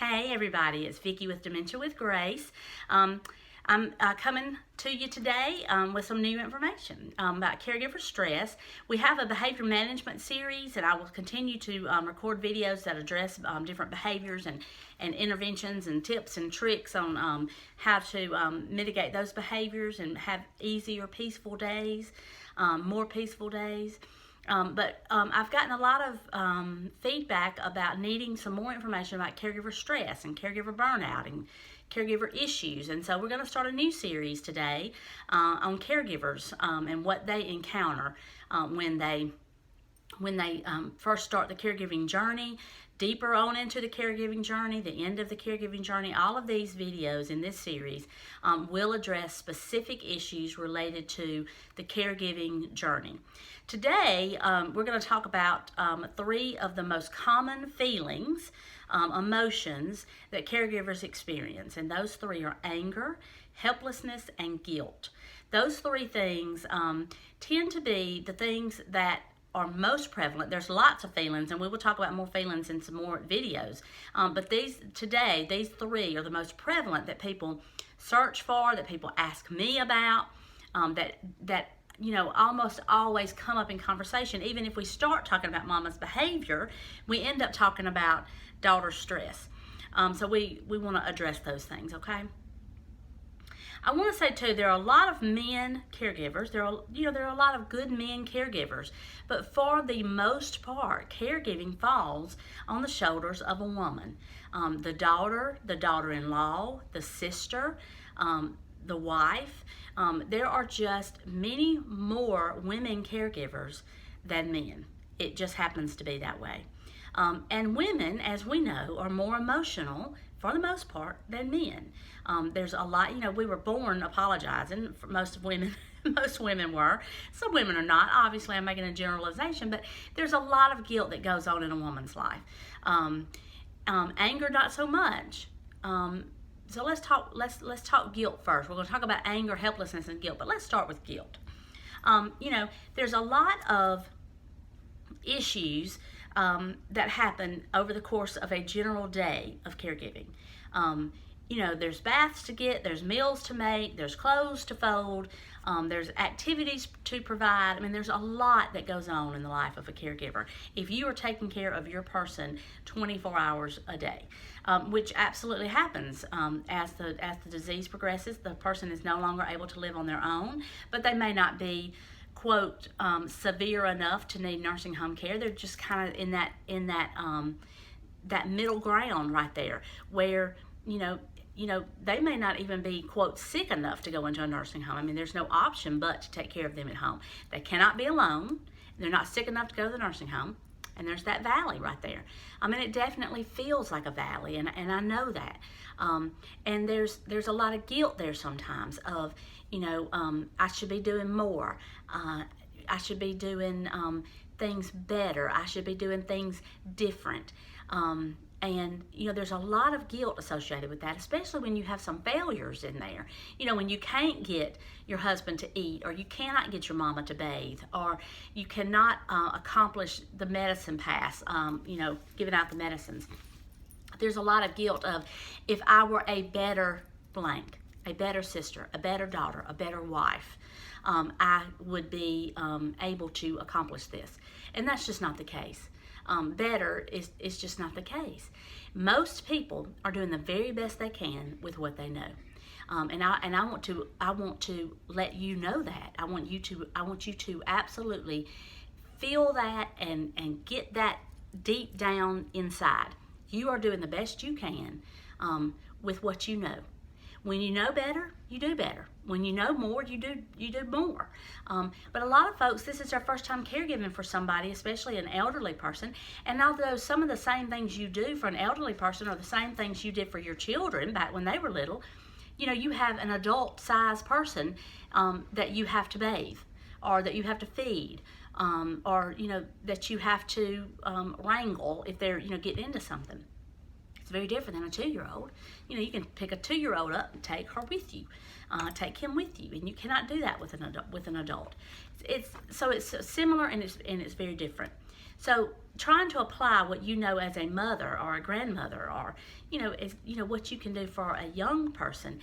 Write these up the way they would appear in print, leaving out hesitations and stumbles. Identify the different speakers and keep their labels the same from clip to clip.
Speaker 1: Hey everybody, it's Vicky with Dementia with Grace. I'm coming to you today with some new information about caregiver stress. We have a behavior management series, and I will continue to record videos that address different behaviors and interventions and tips and tricks on how to mitigate those behaviors and have easier, peaceful days, more peaceful days. But I've gotten a lot of feedback about needing some more information about caregiver stress and caregiver burnout and caregiver issues. And so we're going to start a new series today on caregivers and what they encounter when they first start the caregiving journey, deeper on into the caregiving journey, the end of the caregiving journey. All of these videos in this series will address specific issues related to the caregiving journey. Today, we're going to talk about 3 of the most common feelings, emotions that caregivers experience. And those 3 are anger, helplessness, and guilt. Those 3 things tend to be the things that are most prevalent. There's lots of feelings, and we will talk about more feelings in some more videos. But these 3 are the most prevalent that people search for, that people ask me about, that almost always come up in conversation. Even if we start talking about mama's behavior, we end up talking about daughter's stress. So we want to address those things, okay? I want to say too, there are a lot of men caregivers. There are a lot of good men caregivers, but for the most part, caregiving falls on the shoulders of a woman. The daughter-in-law, the sister, the wife. There are just many more women caregivers than men. It just happens to be that way. And women, as we know, are more emotional for the most part than men. There's a lot, we were born apologizing. For most women were. Some women are not. Obviously, I'm making a generalization, but there's a lot of guilt that goes on in a woman's life. Anger, not so much. So let's talk guilt first. We're going to talk about anger, helplessness, and guilt, but let's start with guilt. There's a lot of issues that happen over the course of a general day of caregiving. There's baths to get, there's meals to make, there's clothes to fold, there's activities to provide. there's a lot that goes on in the life of a caregiver if you are taking care of your person 24 hours a day, which absolutely happens as the disease progresses. The person is no longer able to live on their own, but they may not be, quote, severe enough to need nursing home care. They're just kind of in that middle ground right there, where they may not even be, quote, sick enough to go into a nursing home. There's no option but to take care of them at home. They cannot be alone. They're not sick enough to go to the nursing home. And there's that valley right there. It definitely feels like a valley, and I know that. And there's a lot of guilt there sometimes of, I should be doing more. I should be doing things better. I should be doing things different. And there's a lot of guilt associated with that, especially when you have some failures in there. When you can't get your husband to eat, or you cannot get your mama to bathe, or you cannot accomplish the medicine pass, giving out the medicines. There's a lot of guilt of, if I were a better blank, a better sister, a better daughter, a better wife, I would be able to accomplish this. And that's just not the case. Better is just not the case. Most people are doing the very best they can with what they know. And I want to let you know that. I want you to absolutely feel that and get that deep down inside. You are doing the best you can with what you know. When you know better, you do better. When you know more, you do more. But a lot of folks, this is their first time caregiving for somebody, especially an elderly person. And although some of the same things you do for an elderly person are the same things you did for your children back when they were little, you have an adult-sized person that you have to bathe, or that you have to feed, or that you have to wrangle if they're getting into something. It's very different than a 2-year-old. You know, you can pick a 2-year-old up and take her with you, take him with you, and you cannot do that with an adult. It's similar and it's very different. So trying to apply what you know as a mother or a grandmother, or what you can do for a young person,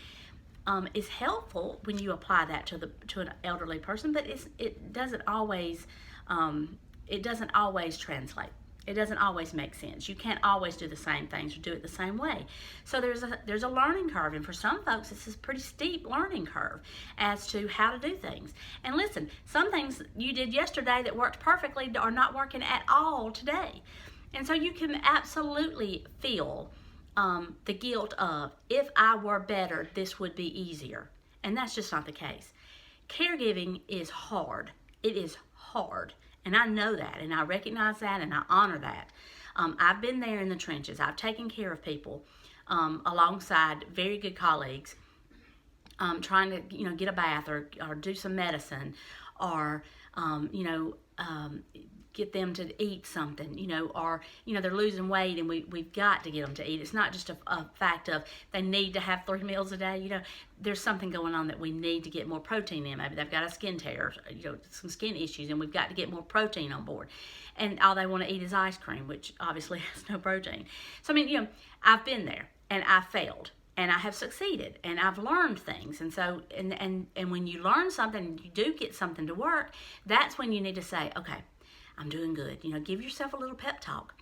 Speaker 1: is helpful when you apply that to an elderly person, but it doesn't always translate. It doesn't always make sense. You can't always do the same things or do it the same way. So there's a learning curve, and for some folks, this is a pretty steep learning curve as to how to do things. And listen, some things you did yesterday that worked perfectly are not working at all today. And so you can absolutely feel the guilt of, if I were better, this would be easier. And that's just not the case. Caregiving is hard. It is hard. And I know that, and I recognize that, and I honor that. I've been there in the trenches. I've taken care of people alongside very good colleagues, trying to get a bath or do some medicine, or get them to eat something, or they're losing weight and we've got to get them to eat. It's not just a fact of they need to have 3 meals a day. There's something going on that we need to get more protein in. Maybe they've got a skin tear, some skin issues, and we've got to get more protein on board. And all they want to eat is ice cream, which obviously has no protein. So I've been there, and I failed, and I have succeeded, and I've learned things. And so and when you learn something and you do get something to work, that's when you need to say, okay, I'm doing good. Give yourself a little pep talk.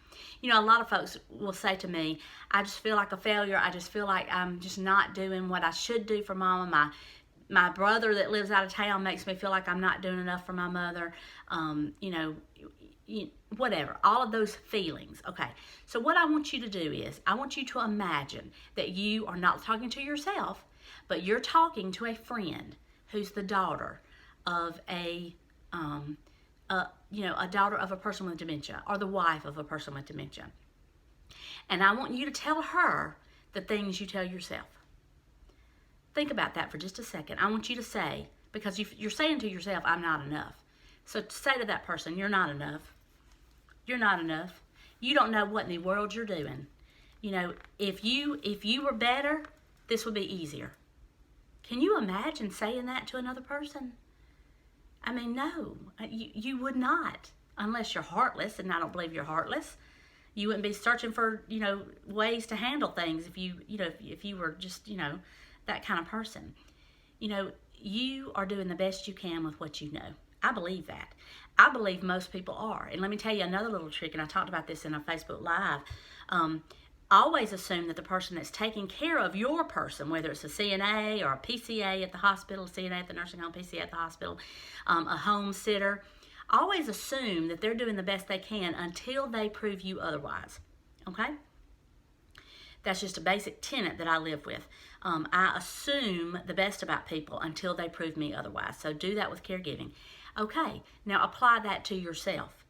Speaker 1: A lot of folks will say to me, I just feel like a failure. I just feel like I'm just not doing what I should do for Mama. My brother that lives out of town makes me feel like I'm not doing enough for my mother. Whatever, all of those feelings. Okay, so what I want you to do is, I want you to imagine that you are not talking to yourself, but you're talking to a friend who's the daughter of a daughter of a person with dementia, or the wife of a person with dementia. And I want you to tell her the things you tell yourself. Think about that for just a second. I want you to say, because you're saying to yourself, I'm not enough. So say to that person, you're not enough. You're not enough. You don't know what in the world you're doing. If you were better, this would be easier. Can you imagine saying that to another person? I mean, no, you would not, unless you're heartless, and I don't believe you're heartless. You wouldn't be searching for, ways to handle things if you were just, that kind of person. You are doing the best you can with what you know. I believe that. I believe most people are. And let me tell you another little trick, and I talked about this in a Facebook Live. Always assume that the person that's taking care of your person, whether it's a CNA or a PCA at the hospital, CNA at the nursing home, PCA at the hospital, a home sitter, always assume that they're doing the best they can until they prove you otherwise. Okay? That's just a basic tenet that I live with. I assume the best about people until they prove me otherwise. So do that with caregiving. Okay, now apply that to yourself.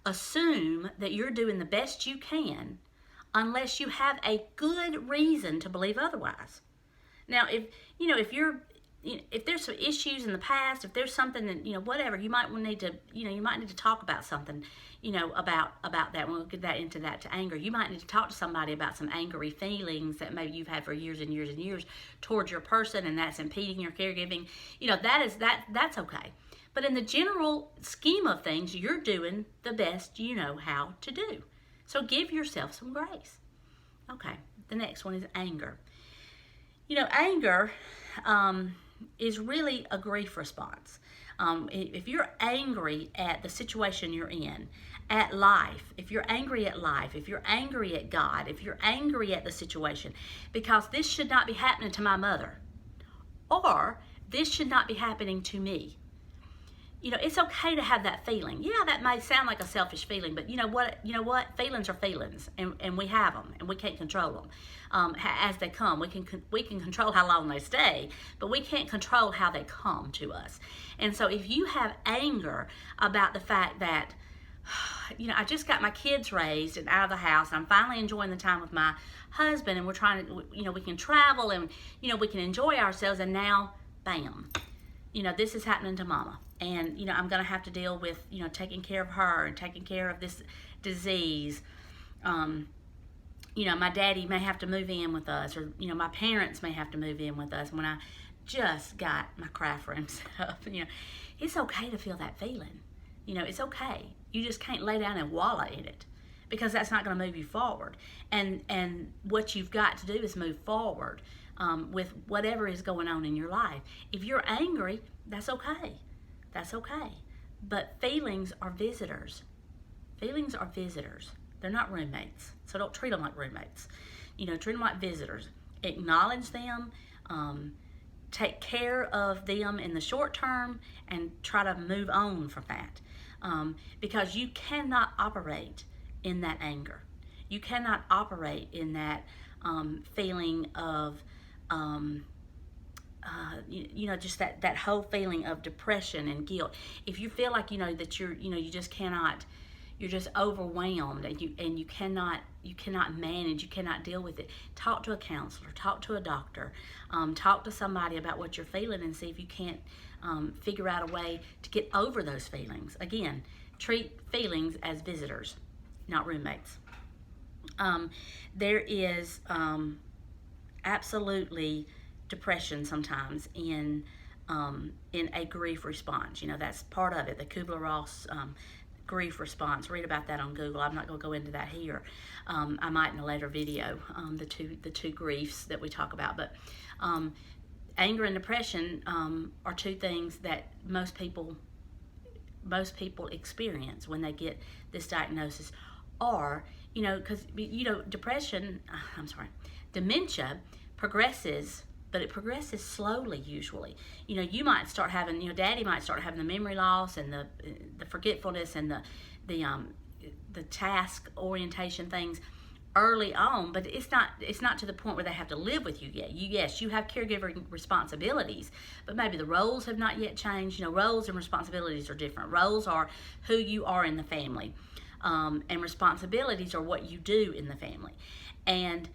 Speaker 1: Assume that you're doing the best you can unless you have a good reason to believe otherwise. Now, if there's some issues in the past, if there's something that, whatever, you might need to talk about something, about that. We'll get that into that to anger. You might need to talk to somebody about some angry feelings that maybe you've had for years and years and years towards your person, and that's impeding your caregiving. That's okay. But in the general scheme of things, you're doing the best you know how to do. So give yourself some grace. Okay, the next one is anger. Anger is really a grief response. If you're angry at the situation you're in, at life, if you're angry at life, if you're angry at God, if you're angry at the situation, because this should not be happening to my mother, or this should not be happening to me. It's okay to have that feeling. Yeah, that may sound like a selfish feeling, but you know what? Feelings are feelings, and we have them, and we can't control them as they come. We can control how long they stay, but we can't control how they come to us. And so if you have anger about the fact that, I just got my kids raised and out of the house, and I'm finally enjoying the time with my husband, and we're trying to, we can travel, and, we can enjoy ourselves, and now, bam, this is happening to Mama. And, I'm going to have to deal with, taking care of her and taking care of this disease. my daddy may have to move in with us, or, my parents may have to move in with us when I just got my craft room set up. It's okay to feel that feeling. It's okay. You just can't lay down and wallow in it, because that's not going to move you forward. And what you've got to do is move forward with whatever is going on in your life. If you're angry, that's okay. That's okay. But feelings are visitors. Feelings are visitors. They're not roommates. So don't treat them like roommates. Treat them like visitors. Acknowledge them. Take care of them in the short term and try to move on from that. Because you cannot operate in that anger. You cannot operate in that feeling of, just that whole feeling of depression and guilt. If you feel like, that you just cannot, you're just overwhelmed and you cannot manage, you cannot deal with it, talk to a counselor, talk to a doctor, talk to somebody about what you're feeling and see if you can't figure out a way to get over those feelings. Again, treat feelings as visitors, not roommates. There is absolutely depression sometimes in a grief response. That's part of it, the Kubler-Ross grief response. Read about that on Google. I'm not going to go into that here. I might in a later video, the two griefs that we talk about. But anger and depression are two things that most people experience when they get this diagnosis. Or, because, dementia progresses, but it progresses slowly usually. You might start having, daddy might start having the memory loss and the forgetfulness and the task orientation things early on, but it's not to the point where they have to live with you yet. Yes, you have caregiver responsibilities, but maybe the roles have not yet changed. Roles and responsibilities are different. Roles are who you are in the family, and responsibilities are what you do in the family. And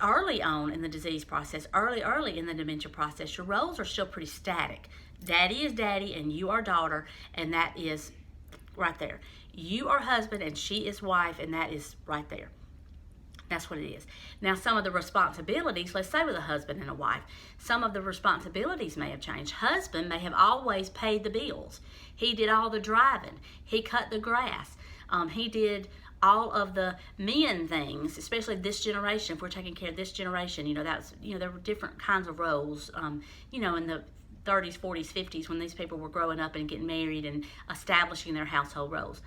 Speaker 1: early on in the disease process, early in the dementia process, your roles are still pretty static. Daddy is daddy and you are daughter, and that is right there. You are husband and she is wife, and that is right there. That's what it is. Now, some of the responsibilities, let's say with a husband and a wife, some of the responsibilities may have changed. Husband may have always paid the bills. He did all the driving. He cut the grass. He did all of the men things, especially this generation. If we're taking care of this generation, there were different kinds of roles, in the 30s, 40s, 50s, when these people were growing up and getting married and establishing their household roles.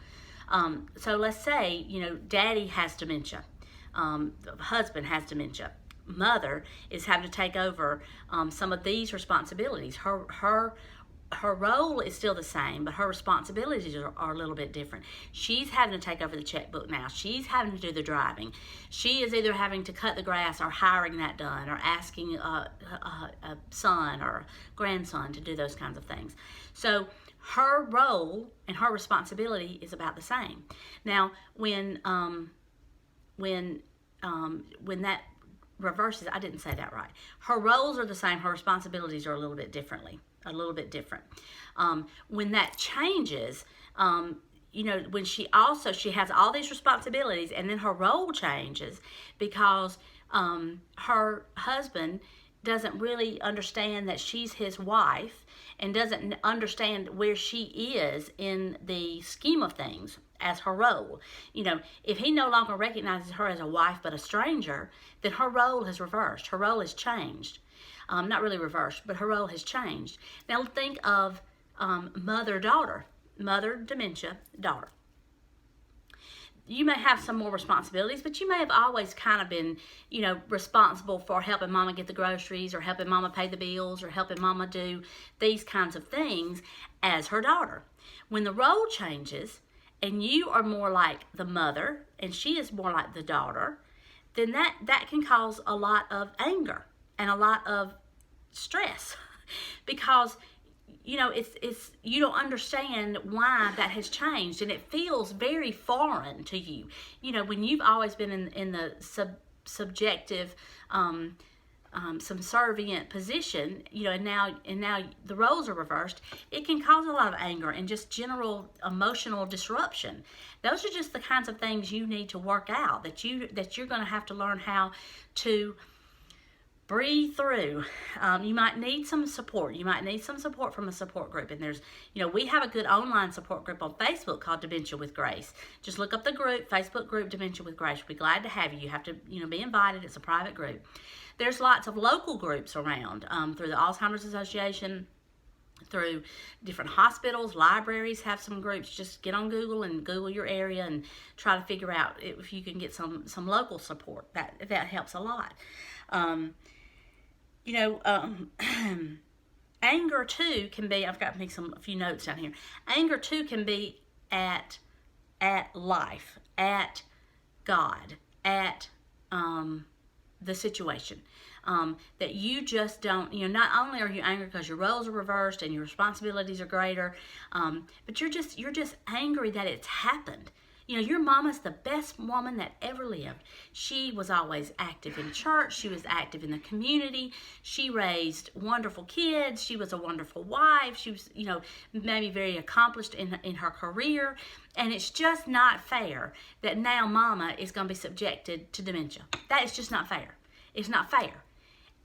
Speaker 1: So let's say, daddy has dementia. The husband has dementia. Mother is having to take over some of these responsibilities. Her role is still the same, but her responsibilities are a little bit different. She's having to take over the checkbook now. She's having to do the driving. She is either having to cut the grass or hiring that done, or asking a son or a grandson to do those kinds of things. So her role and her responsibility is about the same. Now, when that reverses, I didn't say that right. Her roles are the same. Her responsibilities are a little bit different. When that changes, when she has all these responsibilities, and then her role changes because her husband doesn't really understand that she's his wife and doesn't understand where she is in the scheme of things as her role. If he no longer recognizes her as a wife but a stranger, then her role has reversed. Her role has changed. Not really reversed, but her role has changed. Now think of mother-daughter. Mother, dementia, daughter. You may have some more responsibilities, but you may have always kind of been, responsible for helping mama get the groceries, or helping mama pay the bills, or helping mama do these kinds of things as her daughter. When the role changes and you are more like the mother and she is more like the daughter, then that can cause a lot of anger and a lot of stress, because it's you don't understand why that has changed, and it feels very foreign to you. When you've always been in the subjective subservient position, and now the roles are reversed, it can cause a lot of anger and just general emotional disruption. Those are just the kinds of things you need to work out, that you're going to have to learn how to breathe through. You might need some support. You might need some support from a support group. And there's, we have a good online support group on Facebook called Dementia with Grace. Just look up the group, Facebook group, Dementia with Grace. We'll be glad to have you. You have to, be invited. It's a private group. There's lots of local groups around through the Alzheimer's Association, through different hospitals, libraries have some groups. Just get on Google and Google your area and try to figure out if you can get some local support. That helps a lot. Anger too can be, I've got a few notes down here. Anger too can be at life, at God, at the situation. That you just don't, not only are you angry because your roles are reversed and your responsibilities are greater, but you're just angry that it's happened. Your mama's the best woman that ever lived. She was always active in church. She was active in the community. She raised wonderful kids. She was a wonderful wife. She was, maybe very accomplished in her career. And it's just not fair that now mama is going to be subjected to dementia. That is just not fair. It's not fair.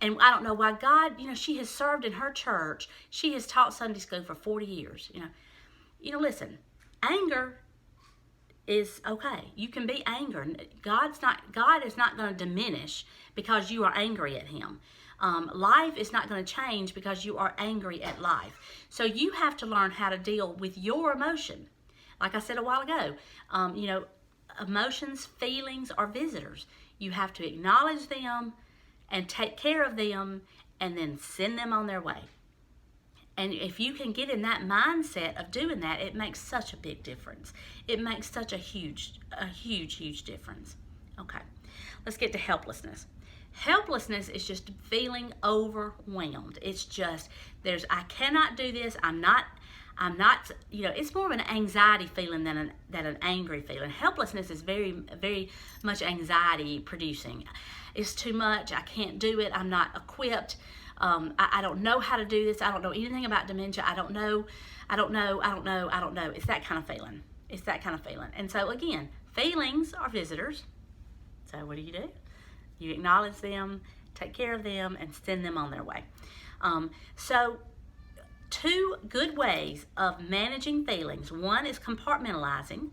Speaker 1: And I don't know why God, she has served in her church. She has taught Sunday school for 40 years. Listen, anger is okay. You can be angry. God is not going to diminish because you are angry at him. Life is not going to change because you are angry at life. So you have to learn how to deal with your emotion. Like I said a while ago, emotions, feelings are visitors. You have to acknowledge them and take care of them and then send them on their way. And if you can get in that mindset of doing that, it makes such a big difference. It makes such a huge difference. Okay, let's get to helplessness. Helplessness is just feeling overwhelmed. It's just, I cannot do this. I'm not, it's more of an anxiety feeling than an angry feeling. Helplessness is very, very much anxiety producing. It's too much. I can't do it. I'm not equipped. I don't know how to do this. I don't know anything about dementia. I don't know. It's that kind of feeling. And so again, feelings are visitors. So what do? You acknowledge them, take care of them, and send them on their way. So two good ways of managing feelings. One is compartmentalizing.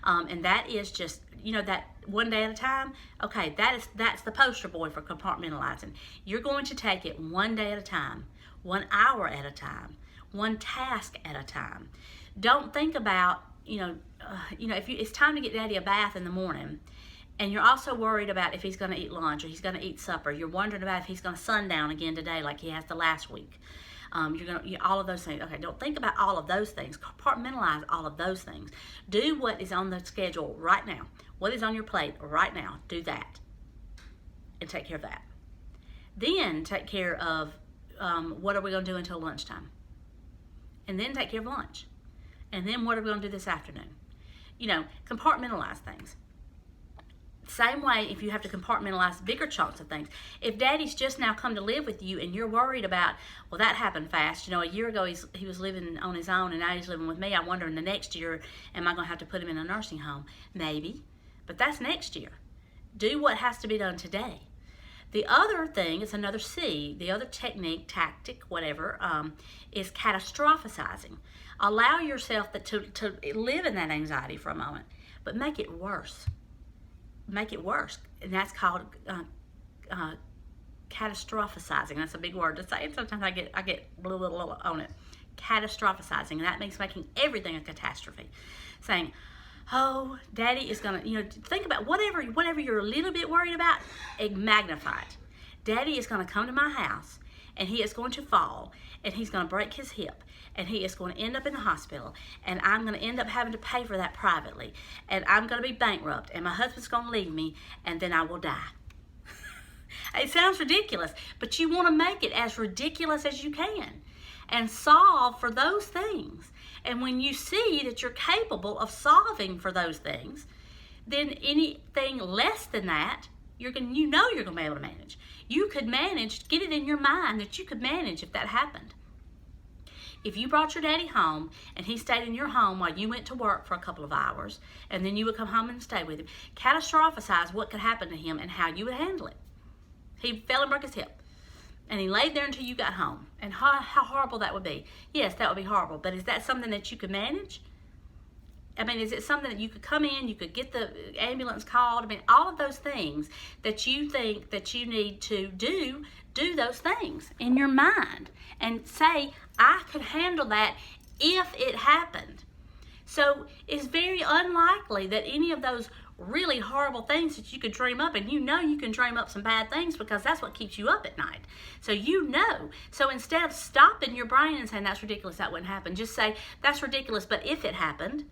Speaker 1: And that is just, that one day at a time. Okay, that's the poster boy for compartmentalizing. You're going to take it one day at a time, 1 hour at a time, one task at a time. Don't think about, if it's time to get daddy a bath in the morning, and you're also worried about if he's going to eat lunch or he's going to eat supper. You're wondering about if he's going to sundown again today like he has the last week. All of those things. Okay, don't think about all of those things. Compartmentalize all of those things. Do what is on the schedule right now. What is on your plate right now? Do that. And take care of that. Then take care of what are we going to do until lunchtime? And then take care of lunch. And then what are we going to do this afternoon? Compartmentalize things. Same way if you have to compartmentalize bigger chunks of things. If daddy's just now come to live with you and you're worried about, well, that happened fast. A year ago he was living on his own and now he's living with me. I wonder in the next year, am I going to have to put him in a nursing home? Maybe, but that's next year. Do what has to be done today. The other thing, it's another C, the other technique, tactic, whatever, is catastrophizing. Allow yourself to live in that anxiety for a moment, but make it worse. Make it worse, and that's called catastrophizing. That's a big word to say, and sometimes I get blah, blah, blah on it. Catastrophizing, and that means making everything a catastrophe. Saying, oh, daddy is gonna, think about whatever you're a little bit worried about, magnify it. Daddy is gonna come to my house, and he is going to fall, and he's gonna break his hip, and he is going to end up in the hospital, and I'm going to end up having to pay for that privately, and I'm going to be bankrupt, and my husband's going to leave me, and then I will die. It sounds ridiculous, but you want to make it as ridiculous as you can and solve for those things. And when you see that you're capable of solving for those things, then anything less than that you know you're going to be able to manage. You could manage, get it in your mind that you could manage if that happened. If you brought your daddy home and he stayed in your home while you went to work for a couple of hours, and then you would come home and stay with him, catastrophize what could happen to him and how you would handle it. He fell and broke his hip, and he laid there until you got home. And how horrible that would be. Yes, that would be horrible, but is that something that you could manage? I mean, is it something that you could come in, you could get the ambulance called? I mean, all of those things that you think that you need to do those things in your mind and say, I could handle that if it happened. So it's very unlikely that any of those really horrible things that you could dream up, and you know you can dream up some bad things because that's what keeps you up at night. So you know. So instead of stopping your brain and saying, that's ridiculous, that wouldn't happen, just say, that's ridiculous, but if it happened,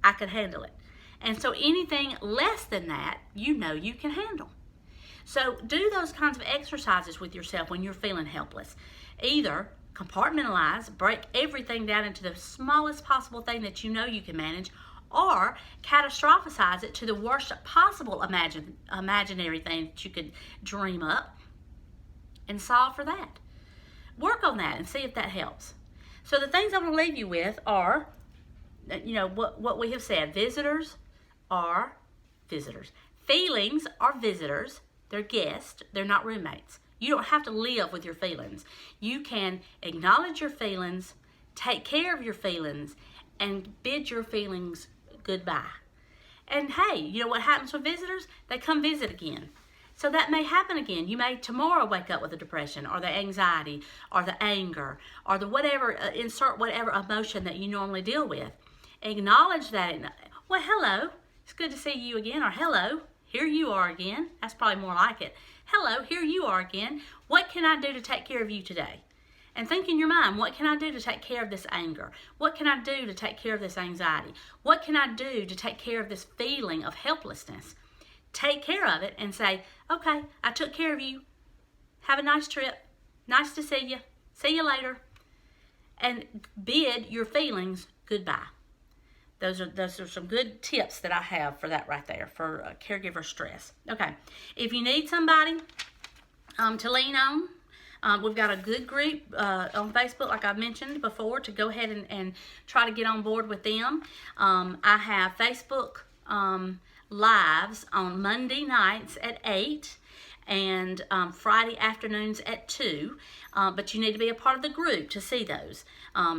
Speaker 1: I could handle it. And so anything less than that, you know you can handle. So do those kinds of exercises with yourself when you're feeling helpless. Either compartmentalize, break everything down into the smallest possible thing that you know you can manage, or catastrophize it to the worst possible imaginary thing that you could dream up and solve for that. Work on that and see if that helps. So the things I'm going to leave you with are, you know, what we have said. Visitors are visitors. Feelings are visitors. They're guests. They're not roommates. You don't have to live with your feelings. You can acknowledge your feelings, take care of your feelings, and bid your feelings goodbye. And hey, you know what happens with visitors? They come visit again. So that may happen again. You may tomorrow wake up with the depression or the anxiety or the anger or the whatever, insert whatever emotion that you normally deal with. Acknowledge that. Well, hello, it's good to see you again. Or hello, here you are again. That's probably more like it. Hello, here you are again. What can I do to take care of you today? And think in your mind, what can I do to take care of this anger? What can I do to take care of this anxiety? What can I do to take care of this feeling of helplessness? Take care of it and say, okay, I took care of you. Have a nice trip. Nice to see you. See you later. And bid your feelings goodbye. Those are some good tips that I have for that right there, for caregiver stress. Okay, if you need somebody to lean on, we've got a good group on Facebook, like I mentioned before, to go ahead and try to get on board with them. I have Facebook lives on Monday nights at 8 and Friday afternoons at 2. But you need to be a part of the group to see those.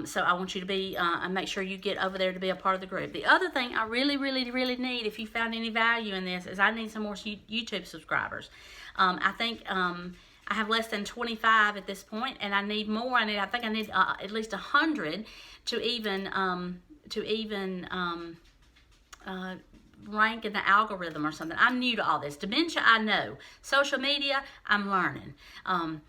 Speaker 1: So I want you to be, make sure you get over there to be a part of the group. The other thing I really, really, really need, if you found any value in this, is I need some more YouTube subscribers. I think I have less than 25 at this point, and I need more. I think I need at least 100 to even rank in the algorithm or something. I'm new to all this. Dementia, I know. Social media, I'm learning. And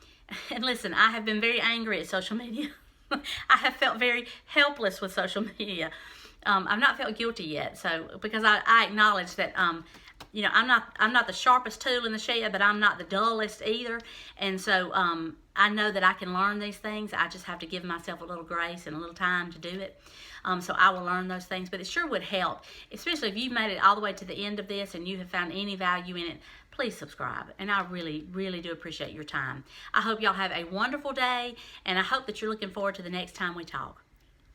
Speaker 1: listen, I have been very angry at social media. I have felt very helpless with social media. I've not felt guilty yet, so because I acknowledge that you know, I'm not the sharpest tool in the shed, but I'm not the dullest either. And so I know that I can learn these things. I just have to give myself a little grace and a little time to do it. So I will learn those things, but it sure would help, especially if you've made it all the way to the end of this and you have found any value in it. Please subscribe, and I really, really do appreciate your time. I hope y'all have a wonderful day, and I hope that you're looking forward to the next time we talk.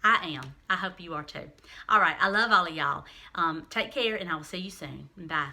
Speaker 1: I am. I hope you are too. All right, I love all of y'all. Take care, and I will see you soon. Bye.